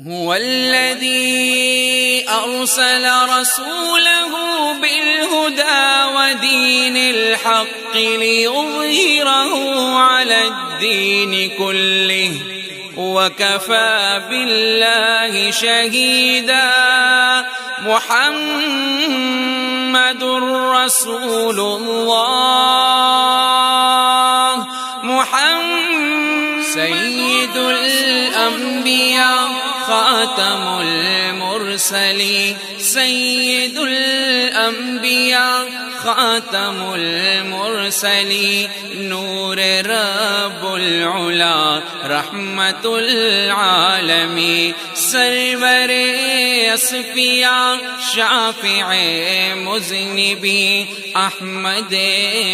هو الذي أرسل رسوله بالهدى ودين الحق ليظهره على الدين كله وكفى بالله شهيدا محمد رسول الله محمد سيد الأنبياء خاتم المرسلين سيد الأنبياء خاتم المرسلين نور رب العلا رحمة العالمين سرور اصفیاء شافع مذنبین احمد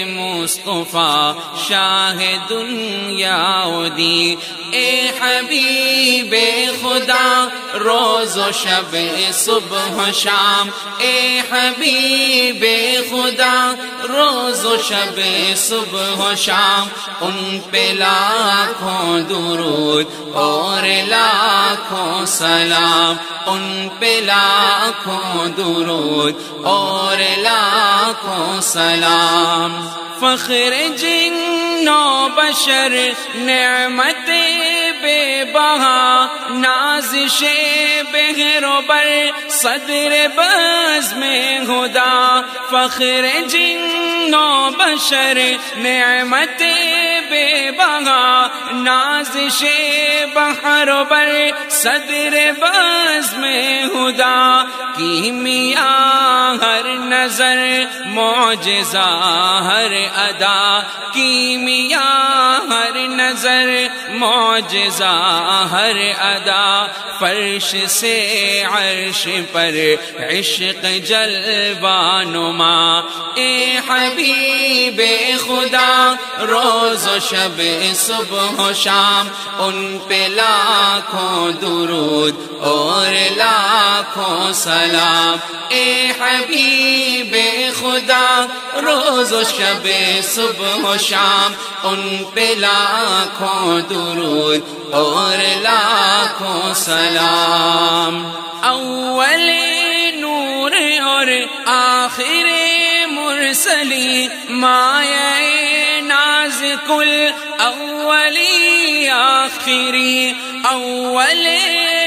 مصطفیٰ شاہد یعودی اے حبیب خدا روز و شب صبح و شام اے حبیب خدا روز و شب صبح و شام ان پہ لاکھوں درود اور لاکھوں سلام ان پہ لاکھوں درود اور لاکھوں سلام فخر جن و بشر نعمت بے بہا نازش بحر و بر صدر بزم خدا فخر جن و بشر نعمت بے بہا نازش بحر و بر صدر بزم خدا کیمیا ہر نظر معجزہ ہر ادا کیمیا ہر نظر معجزہ ہر ادا فرش سے عرش پر عشق جلوہ نما اے حبیب خدا روز و شب صبح و شام ان پہ لاکھوں درود اور لاکھوں سلام اے حبیب خدا روز و شب صبح و شام ان پہ لاکھوں درود اور لاکھوں سلام اول نور اور آخر مرسلی مایہ ناز کل اولی آخری اول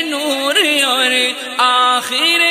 نور اور آخر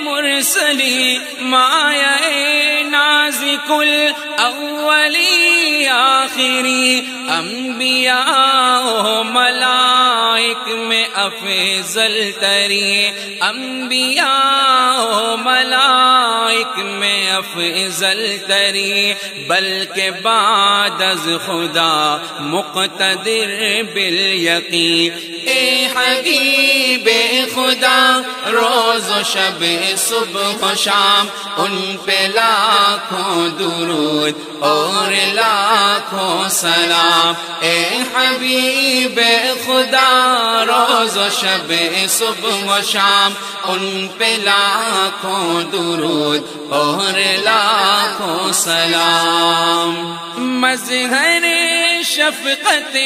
مرسلی مایہ ناز کل اولی آخری انبیاء و ملائک میں افضل ترین انبیاء و ملائک میں افضل ترین بلکہ بعد از خدا مقتدر بالیقین اے حبیب خدا روز و شب صبح و شام ان پہ لاکھوں درود اور لاکھوں سلام اے حبیب خدا روز و شب صبح و شام ان پہ لاکھوں درود اور لاکھوں سلام مظہر شفقت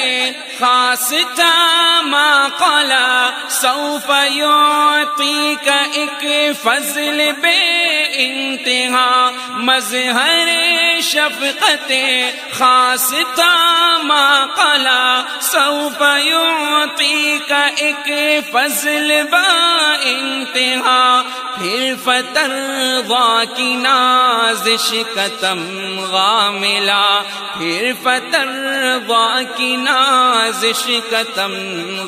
خاص تھا ما قالا سوف یعطیک ایک فضل بے انتہا مظہر شفقت خاص تھا ما قالا سوف یعطیک ایک فضل با انتہا پھر فترضا کی نازش کا غاملا پھر فترضا کی نازش کا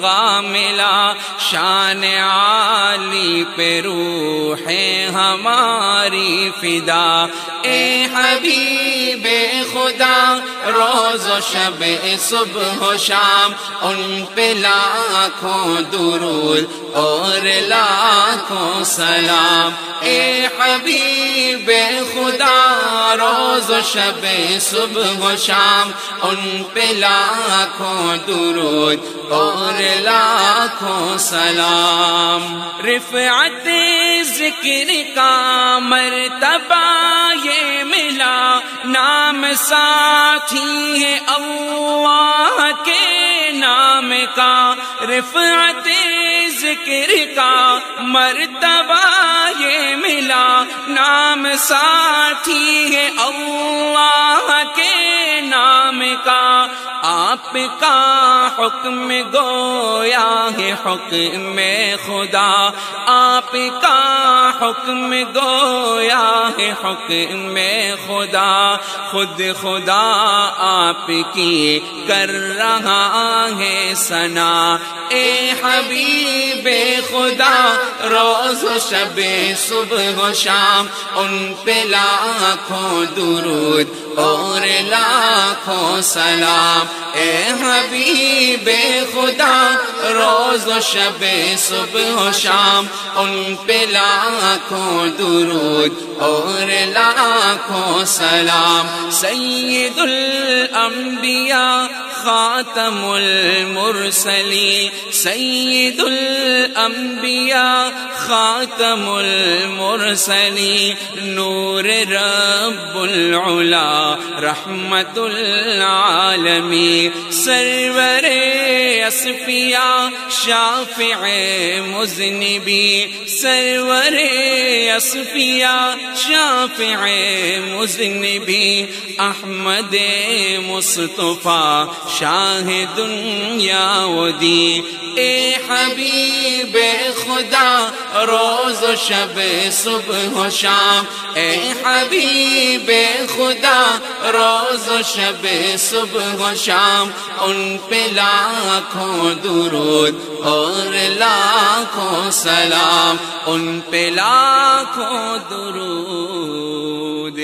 غاملا شان عالی پہ روح ہماری فدا اے حبیب خدا روز و شب صبح و شام ان پہ لاکھوں درود اور لاکھوں سلام اے حبیب خدا روز و شب صبح و شام ان پہ لاکھوں درود اور لاکھوں سلام رفعت ذکر کا مرتبہ یہ ملا نام ساتھی ہے اللہ کے نام کا رفعت ذکر کا مرتبہ یہ ملا، نام ساتھی ہے اللہ کے نام کا، آپ کا حکم گویا ہے حکم خدا، آپ کا حکم گویا ہے حکم خدا، خود خدا آپ کی کر رہا ہے ثنا، اے حبیب خدا روز و شب صبح و شام ان پہ لاکھوں درود اور لاکھوں سلام، اے حبیب خدا روز و شب صبح و شام ان پہ لاکھوں درود اور لاکھوں سلام، سید الانبیاء خاتم المرسلین، سید الانبیاء خاتم المرسلین، نور رب العلا رحمت العالمین، سرور اصفیاء شافع مذنبین، سرور اصفیاء شافع مذنبین، احمد مصطفیٰ شاہ دنیا و دین، اے حبیب خدا روز و شب صبح و شام، اے حبیب خدا روز و شب صبح و شام ان پہ لاکھوں درود اور لاکھوں سلام، ان پہ لاکھوں درود